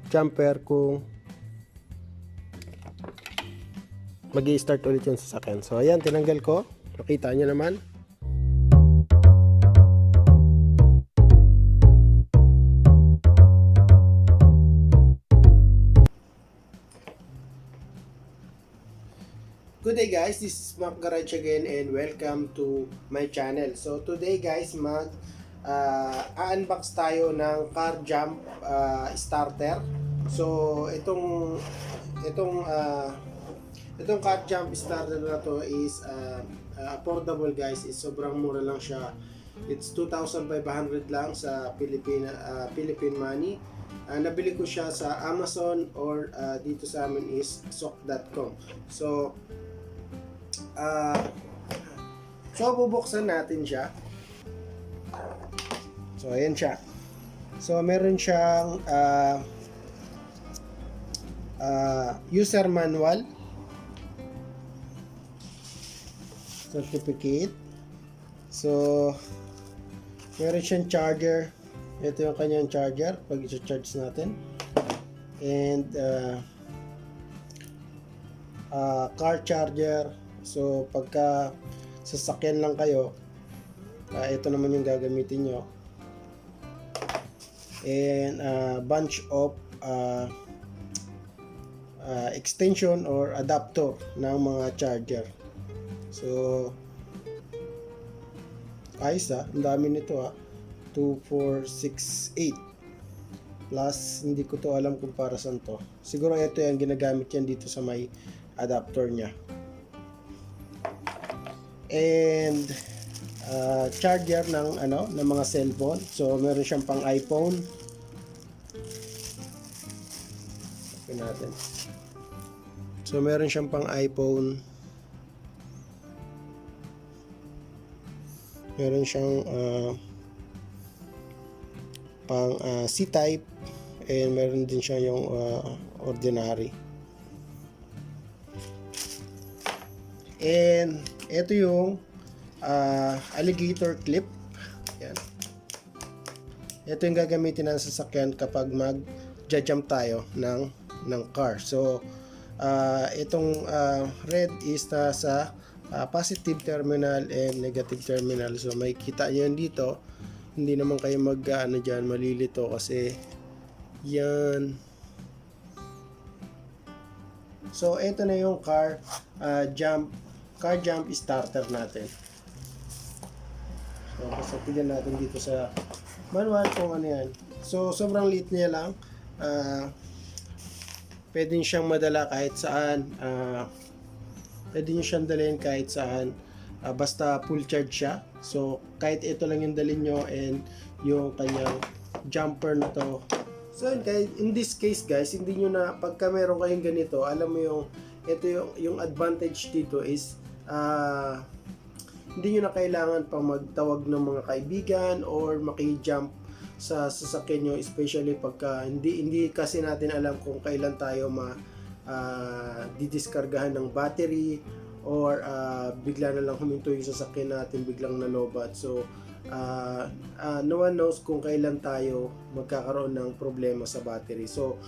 jumper kung mag-i-start ulit yung sasakyan. So ayan, tinanggal ko. Nakita nyo naman. Good day guys, this is Mac Garage again and welcome to my channel. So today guys, unbox tayo ng Carjumpstarter. So itong Carjumpstarter na to is affordable guys. It's sobrang mura lang siya. It's 2,500 lang sa Philippine money. Nabili ko siya sa Amazon or dito sa amin is sok.com. So bubuksan natin siya. So ayan siya. So meron siyang user manual, certificate. So meron siyang charger. Ito yung kanyang charger pag i-charge natin. And car charger. So pagka sasakyan lang kayo, ito naman yung gagamitin nyo. And bunch of extension or adapter ng mga charger. So ayos ang dami nito 2, 4, 6, 8 plus hindi ko to alam kung para saan to. Siguro ito yung ginagamit yan dito sa may adapter nya. And charger ng mga cellphone. So meron siyang pang iPhone. Open natin. So meron siyang pang iPhone. Meron siyang pang C-type, and meron din siya yung ordinary. And ito yung alligator clip. Yan. Ito yung gagamitin ng sasakyan kapag mag-jump tayo ng car. So itong red is nasa positive terminal and negative terminal. So may kita nyo dito. Hindi naman kayo dyan malilito kasi yan. So ito na yung Carjumpstarter natin. So pasapigan natin dito sa manual kung ano yan. So sobrang liit niya lang. Pwede nyo siyang madala kahit saan. Pwede nyo siyang dalhin kahit saan. Basta full charge siya. So kahit ito lang yung dalhin nyo and yung kanyang jumper na to. So in this case guys, hindi nyo na pagka meron kayong ganito, alam mo yung advantage dito is hindi nyo na kailangan pang magtawag ng mga kaibigan or maki-jump sa sasakyan nyo, especially pagka hindi kasi natin alam kung kailan tayo didiskargahan ng battery or bigla na lang huminto yung sasakyan natin, biglang nalobat. So no one knows kung kailan tayo magkakaroon ng problema sa battery. So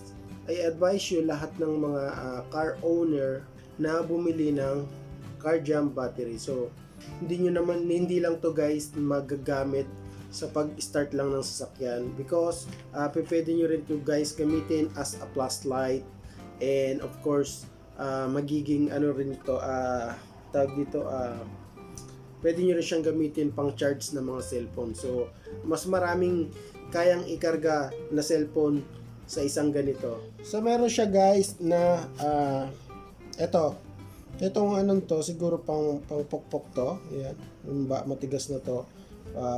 I advise you lahat ng mga car owner na bumili ng Carjump battery. So hindi lang to guys magagamit sa pag-start lang ng sasakyan, because pwede nyo rin to guys gamitin as a flashlight, and of course magiging rin ito tawag dito, pwede nyo rin siyang gamitin pang charge ng mga cellphone. So mas maraming kayang ikarga na cellphone sa isang ganito. So meron siya guys na itong to siguro pang pokpok to. Ayan, matigas na to.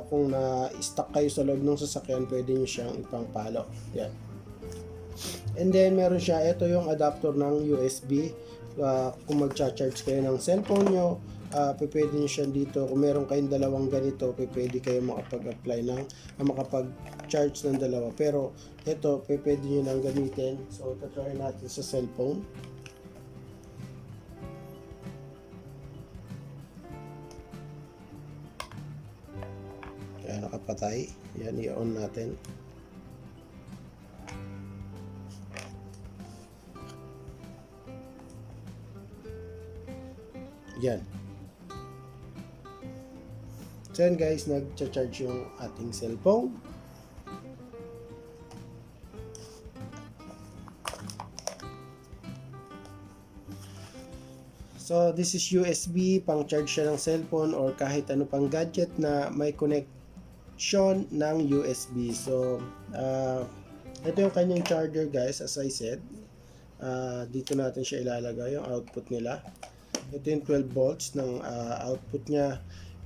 Kung na-stuck kayo sa loob ng sasakyan, pwede nyo siyang ipangpalo. Yan. And then meron siya, ito yung adapter ng USB. Kung mag-charge kayo ng cellphone nyo, pwede nyo siya dito. Kung meron kayong dalawang ganito, pwede kayo makapag-apply makapag-charge ng dalawa. Pero ito, pwede nyo nang gamitin. So try natin sa cellphone. Nakapatay. Yan, i-on natin. Yan. So yan guys, nag-charge yung ating cellphone. So this is USB, pang charge siya ng cellphone or kahit ano pang gadget na may connection ng USB. So ito yung kanyang charger guys, as I said. Dito natin siya ilalagay yung output nila. Ito yung 12 volts ng output niya,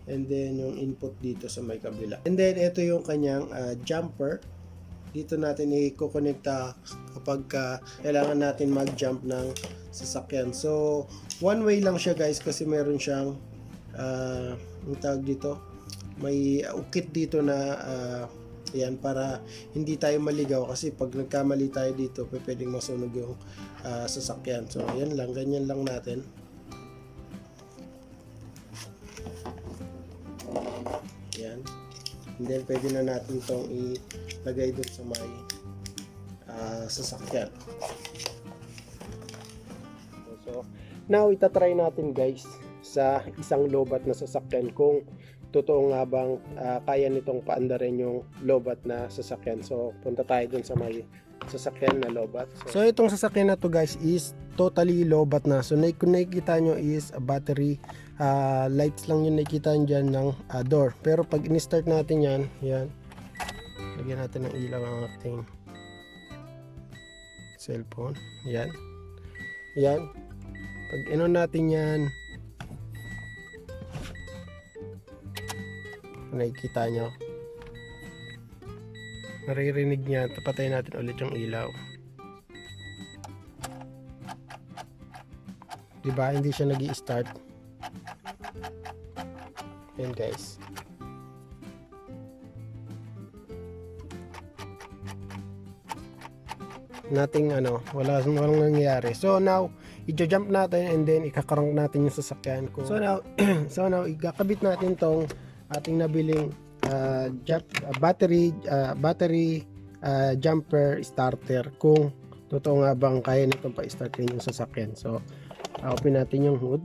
and then yung input dito sa may kabila. And then ito yung kanyang jumper. Dito natin i-connecta kapag kailangan natin mag-jump ng sasakyan. So one way lang siya guys, kasi meron siyang yung tawag dito, may ukit dito na yan, para hindi tayo maligaw, kasi pag nagkamali tayo dito pwedeng masunog yung sasakyan. So yan lang, ganyan lang natin. Yan. And then pwede na natin itong ilagay doon sa may sasakyan. So now itatry natin guys sa isang lobat na sasakyan kung totoo nga bang kaya nitong paandarin yung lobat na sasakyan. So punta tayo dun sa may sasakyan na lobat. So itong sasakyan na to guys is totally lobat na. So kung nakikita nyo is a battery lights lang yung nakikita dyan ng door. Pero pag in-start natin yan, lagyan natin ng ilaw ang ating cellphone. Yan. Pag in-on natin yan, nakikita nyo, maririnig niya. Tapatay natin ulit yung ilaw. Diba? Hindi siya nag-i-start. Yan guys. Nating walang nangyayari. So now, i-jump natin and then ikakarang natin yung sasakyan ko. So now ikakabit natin tong ating nabiling battery jumper starter, kung totoo nga bang kaya nitong pa-startin yung sasakyan. So open natin yung hood.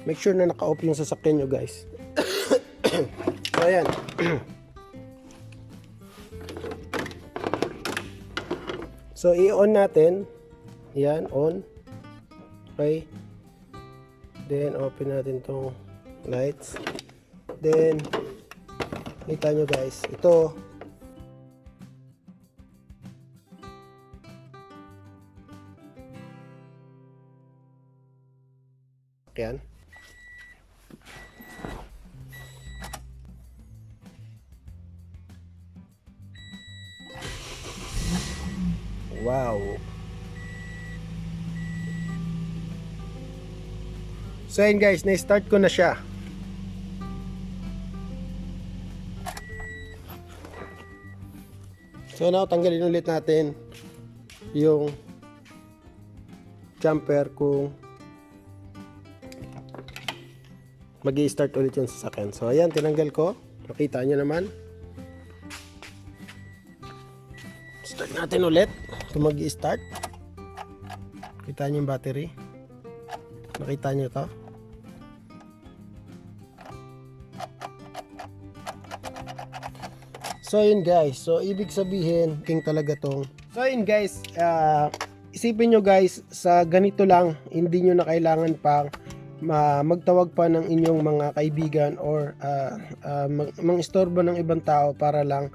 Make sure na naka-off yung sasakyan nyo guys. So ayan. So i-on natin. Yan, on. Okay. Then open natin tong lights. Then kita nyo guys, ito yan. Wow. So yun guys, na-start ko na siya. So now, tanggalin ulit natin yung jumper kung mag-i-start ulit yung sasakyan. So ayan, tinanggal ko. Nakita nyo naman. Start natin ulit. Kung mag-i-start, kita nyo yung battery. Nakita nyo to. So yun guys, so ibig sabihin king talaga tong. So yun guys, isipin nyo guys, sa ganito lang, hindi nyo na kailangan pang magtawag pa ng inyong mga kaibigan or mang-istorbo ng ibang tao para lang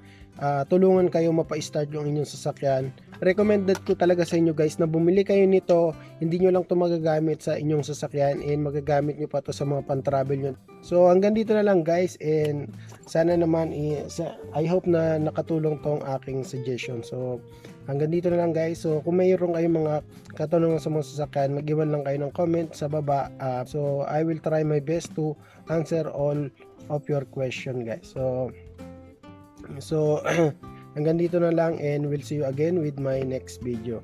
tulungan kayo mapa-start yung inyong sasakyan. Recommended ko talaga sa inyo guys na bumili kayo nito. Hindi nyo lang ito magagamit sa inyong sasakyan, and magagamit nyo pa to sa mga pan-travel nyo. So hanggang dito na lang guys, and sana naman I hope na nakatulong tong aking suggestion. So hanggang dito na lang guys. So kung mayroon kayong mga katanungan sa mga sasakyan, mag-iwan lang kayo ng comment sa baba. So I will try my best to answer all of your question guys. So hanggang dito na lang, and we'll see you again with my next video.